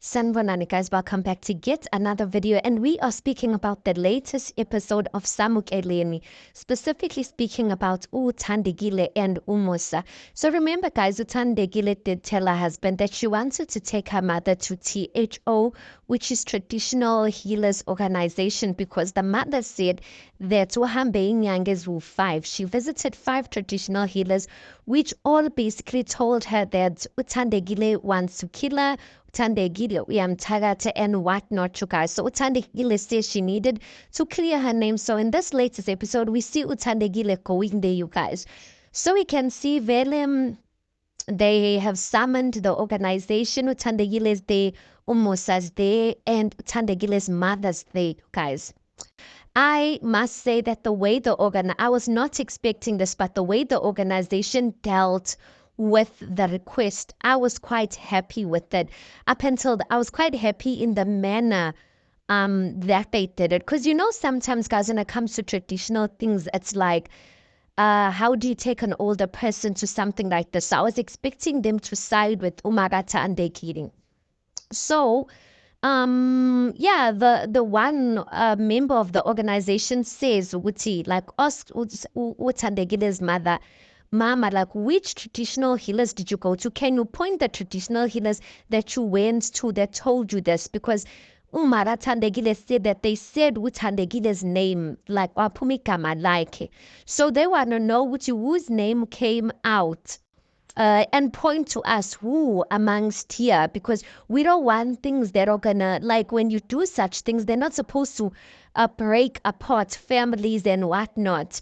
Sanbonani guys, welcome back to yet another video, and we are speaking about the latest episode of Samukeleni, specifically speaking about uThandekile and uMusa. So remember guys, uThandekile did tell her husband that she wanted to take her mother to THO, which is Traditional Healers Organization, because the mother said that uhambe inyanga will 5. She visited 5 traditional healers, which all basically told her that uThandekile wants to kill her, uThandekile uyamthakatha and whatnot, you guys. So uThandekile says she needed to clear her name. So in this latest episode, we see uThandekile going there, you guys. So we can see Velem, they have summoned the organization. uThandekile is there, uMusa's there, and uThandekile's mother's there, guys. I must say that the way I was not expecting this, but the way the organization dealt with the request, I was quite happy with it. I was quite happy in the manner that they did it. Because sometimes guys, when it comes to traditional things, it's like, how do you take an older person to something like this? So I was expecting them to side with Umarata and Dekiri. So yeah, the one member of the organization says, Wuti, like, ask uThandekile's mother, Mama, like, which traditional healers did you go to? Can you point the traditional healers that you went to that told you this? Because Umara Thandekile said that they said uThandekile's name, like Wapumikama, like. So they want to know whose name came out. And point to us who amongst here, because we don't want things that are gonna, like, when you do such things, they're not supposed to break apart families and whatnot.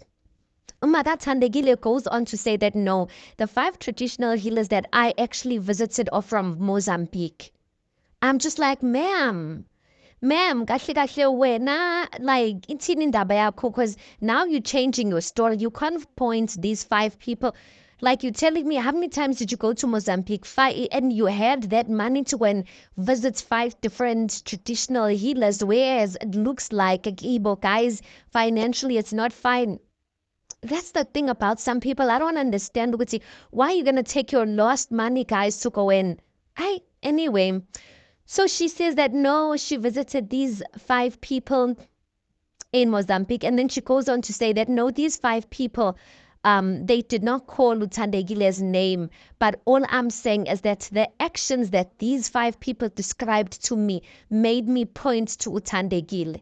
Umara Thandekile goes on to say that no, the 5 traditional healers that I actually visited are from Mozambique. I'm just like, ma'am, kahle kahle wena, like, ithini indaba yakho? Because now you're changing your story. You can't point these 5 people. Like, you're telling me, how many times did you go to Mozambique? 5, and you had that money to go and visit 5 different traditional healers, whereas it looks like Igbo guys, financially it's not fine. That's the thing about some people. I don't understand why are you gonna take your lost money, guys, to go in. Anyway, so she says that no, she visited these 5 people in Mozambique, and then she goes on to say that no, these 5 people, they did not call uThandekile's name, but all I'm saying is that the actions that these 5 people described to me made me point to uThandekile.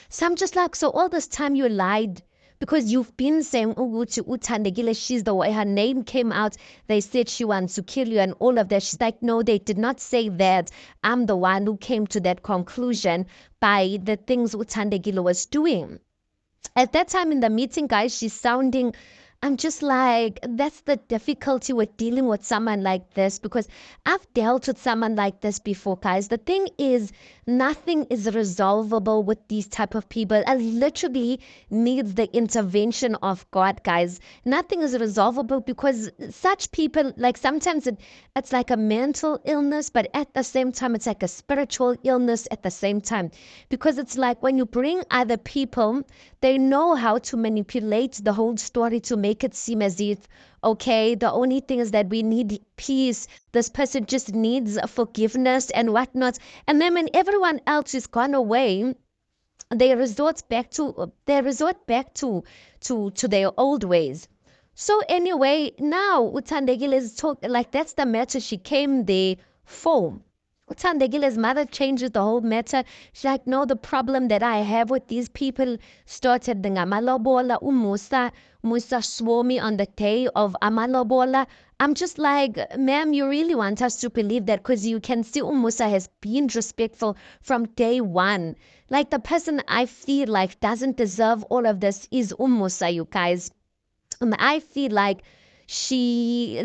So I'm just like, so all this time you lied, because you've been saying uThandekile, she's the way her name came out. They said she wants to kill you and all of that. She's like, no, they did not say that. I'm the one who came to that conclusion by the things uThandekile was doing. At that time in the meeting, guys, she's sounding, I'm just like, that's the difficulty with dealing with someone like this, because I've dealt with someone like this before, guys. The thing is, nothing is resolvable with these type of people. It literally needs the intervention of God, guys. Nothing is resolvable because such people, like, sometimes it's like a mental illness, but at the same time, it's like a spiritual illness at the same time. Because it's like when you bring other people, they know how to manipulate the whole story to make it seem as if, okay, the only thing is that we need peace. This person just needs forgiveness and whatnot. And then when everyone else is gone away, they resort back to their old ways. So anyway, now uThandekile is talking like that's the matter she came there for. uThandekile's mother changes the whole matter. She's like, no, the problem that I have with these people started ngamalobola. Musa swore me on the day of amalobola. I'm just like, ma'am, you really want us to believe that? Because you can see Musa has been respectful from day one. Like, the person I feel like doesn't deserve all of this is Musa, you guys. I feel like she's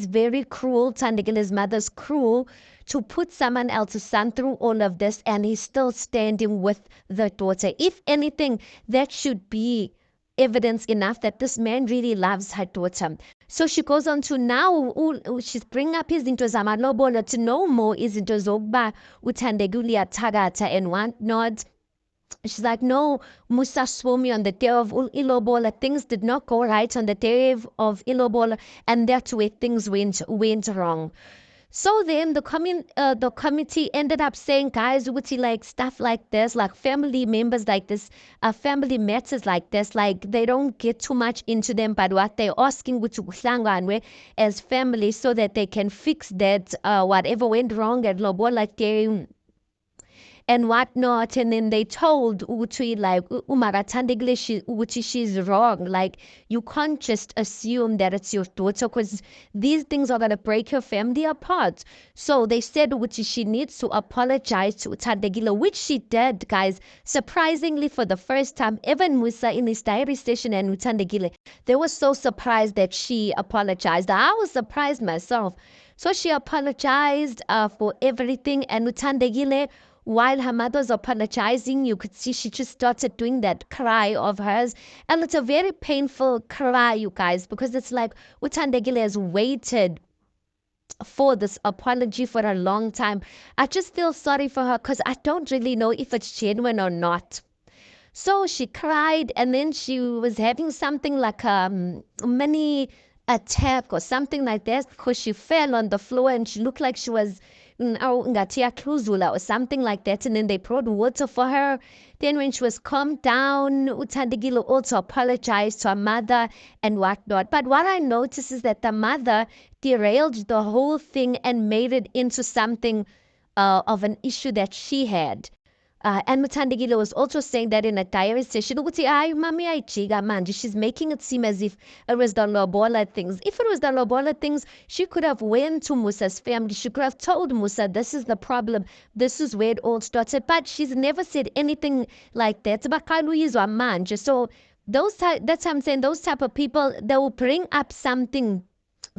very cruel. Thandekile's mother's cruel to put someone else's son through all of this, and he's still standing with the daughter. If anything, that should be evidence enough that this man really loves her daughter. So she goes on to now, she's bringing up izinto zamalobolo to know more izinto zokuba uThandekile uyathakatha and whatnot. She's like, no, Musa swore me on the day of Ilobola. Things did not go right on the day of Ilobola, and that's where things went wrong. So then the committee ended up saying, guys, would you like stuff like this, like family members like this, family matters like this, like they don't get too much into them, but what they're asking would as family so that they can fix that whatever went wrong at Lobo, like they and whatnot. And then they told Uchi, like, Umaratandegle, Uchi, she's wrong. Like, you can't just assume that it's your daughter because these things are going to break your family apart. So they said Uchi, she needs to apologize to Tandegile, which she did, guys. Surprisingly, for the first time, Evan Musa in his diary session and Tandegile, they were so surprised that she apologized. I was surprised myself. So she apologized for everything, and Utandegile, while her mother was apologizing, you could see she just started doing that cry of hers. And it's a very painful cry, you guys, because it's like Utandegile has waited for this apology for a long time. I just feel sorry for her because I don't really know if it's genuine or not. So she cried, and then she was having something like a mini attack or something like that because she fell on the floor and she looked like she was or something like that. And then they poured water for her. Then when she was calmed down, Utandegile also apologized to her mother and whatnot. But what I noticed is that the mother derailed the whole thing and made it into something of an issue that she had. And Mutandegile was also saying that in a diary session, ukuthi, "Ay, mami ayijiga manje." She's making it seem as if it was the lobola things. If it was the lobola things, she could have went to Musa's family. She could have told Musa, this is the problem. This is where it all started. But she's never said anything like that. Bakaluyizwa manje. So that's how I'm saying those type of people, they will bring up something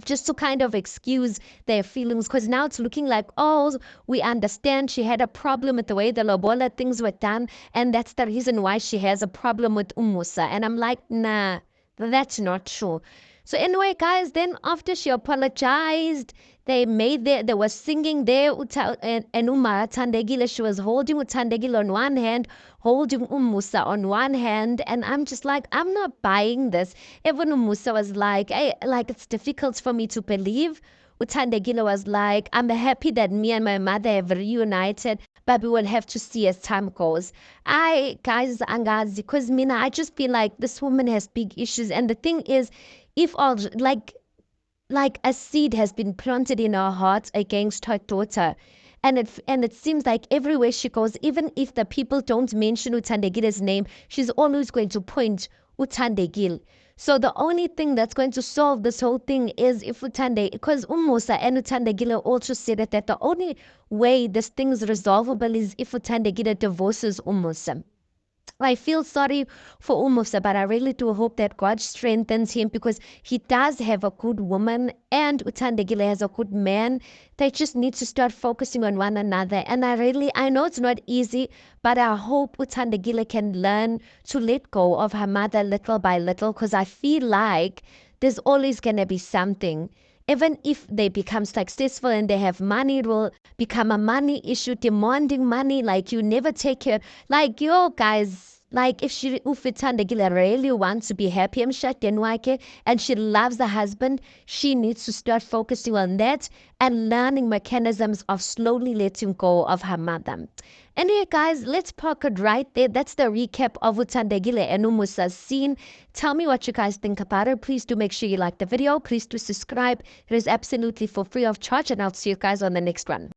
just to kind of excuse their feelings, because now it's looking like, oh, we understand she had a problem with the way the lobola things were done, and that's the reason why she has a problem with Umusa. And I'm like, nah, that's not true. So anyway, guys, then after she apologized, they were singing there, and Tandegile, she was holding Tandegile on one hand, holding Musa on one hand, and I'm just like, I'm not buying this. Even Musa was like, hey, like it's difficult for me to believe. Utandegile was like, I'm happy that me and my mother have reunited, but we will have to see as time goes. Guys, angazi, because Mina, I just feel like this woman has big issues, and the thing is, if all like a seed has been planted in her heart against her daughter. And it seems like everywhere she goes, even if the people don't mention Utandegile's name, she's always going to point Utandegile. So the only thing that's going to solve this whole thing is if because Umusa and Utandegile also said that the only way this thing is resolvable is if Utandegile divorces Umusa. I feel sorry for Umusa, but I really do hope that God strengthens him, because he does have a good woman and Utandegile has a good man. They just need to start focusing on one another. And I know it's not easy, but I hope Utandegile can learn to let go of her mother little by little, because I feel like there's always going to be something. Even if they become successful and they have money, it will become a money issue, demanding money. Like, you never take care. Like, yo, guys, like if Utandegile really wants to be happy and she loves the husband, she needs to start focusing on that and learning mechanisms of slowly letting go of her mother. Anyway, guys, let's park it right there. That's the recap of Utandegile and Umusa's scene. Tell me what you guys think about it. Please do make sure you like the video. Please do subscribe. It is absolutely for free of charge, and I'll see you guys on the next one.